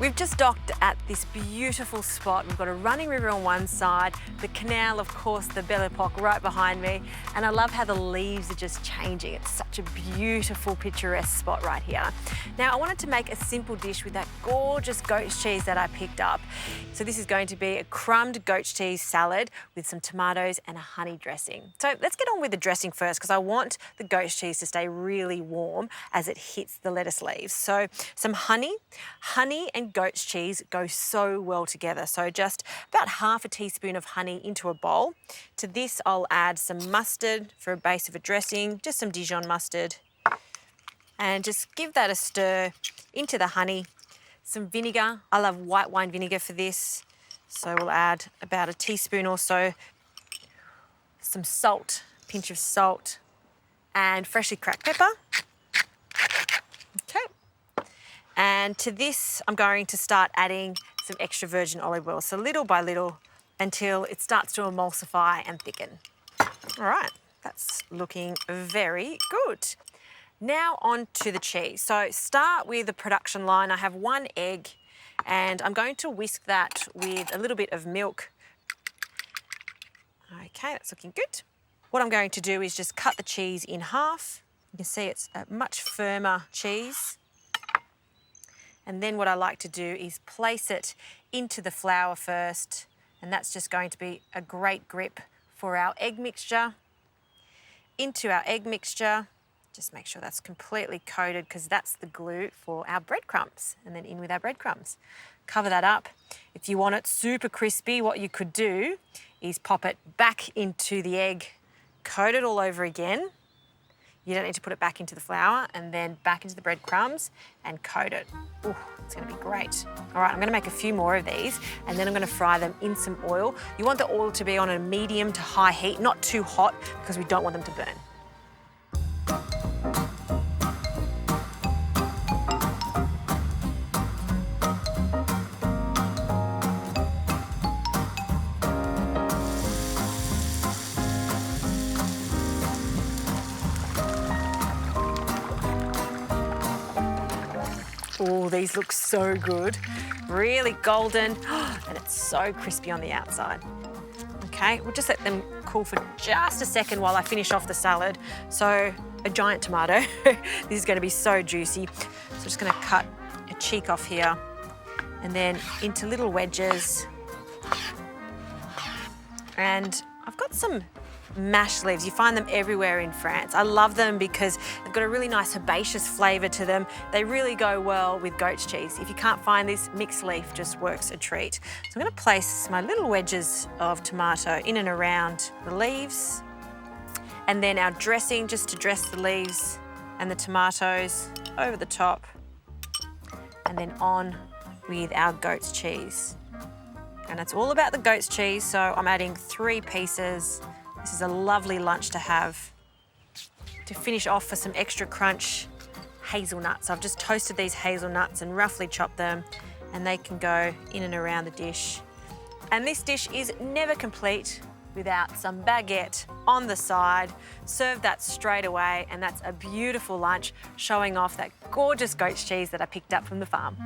We've just docked at this beautiful spot. We've got a running river on one side, the canal, of course, the Belle Epoque right behind me, and I love how the leaves are just changing. It's such a beautiful, picturesque spot right here. Now, I wanted to make a simple dish with that gorgeous goat's cheese that I picked up. So this is going to be a crumbed goat's cheese salad with some tomatoes and a honey dressing. So let's get on with the dressing first, because I want the goat's cheese to stay really warm as it hits the lettuce leaves. So some honey and goat's cheese go so well together. So just about half a teaspoon of honey into a bowl. To this, I'll add some mustard for a base of a dressing, just some Dijon mustard, and just give that a stir into the honey. Some vinegar. I love white wine vinegar for this. So we'll add about a teaspoon or so. Some salt, pinch of salt, and freshly cracked pepper. Okay. And to this, I'm going to start adding some extra virgin olive oil. So little by little until it starts to emulsify and thicken. All right, that's looking very good. Now on to the cheese. So start with the production line. I have 1 egg and I'm going to whisk that with a little bit of milk. Okay, that's looking good. What I'm going to do is just cut the cheese in half. You can see it's a much firmer cheese. And then what I like to do is place it into the flour first, and that's just going to be a great grip for our egg mixture. Into our egg mixture, just make sure that's completely coated because that's the glue for our breadcrumbs, and then in with our breadcrumbs. Cover that up. If you want it super crispy, what you could do is pop it back into the egg, coat it all over again. You don't need to put it back into the flour, and then back into the breadcrumbs and coat it. Ooh, it's gonna be great. All right, I'm gonna make a few more of these, and then I'm gonna fry them in some oil. You want the oil to be on a medium to high heat, not too hot, because we don't want them to burn. Oh, these look so good. Really golden, and it's so crispy on the outside. Okay, we'll just let them cool for just a second while I finish off the salad. So, a giant tomato. This is gonna be so juicy. So just gonna cut a cheek off here, and then into little wedges. And I've got some mashed leaves. You find them everywhere in France. I love them because they've got a really nice herbaceous flavour to them. They really go well with goat's cheese. If you can't find this, mixed leaf just works a treat. So I'm going to place my little wedges of tomato in and around the leaves, and then our dressing just to dress the leaves and the tomatoes over the top, and then on with our goat's cheese. And it's all about the goat's cheese, so I'm adding 3 pieces. This is a lovely lunch to have. To finish off for some extra crunch, hazelnuts. I've just toasted these hazelnuts and roughly chopped them, and they can go in and around the dish. And this dish is never complete without some baguette on the side. Serve that straight away, and that's a beautiful lunch showing off that gorgeous goat's cheese that I picked up from the farm.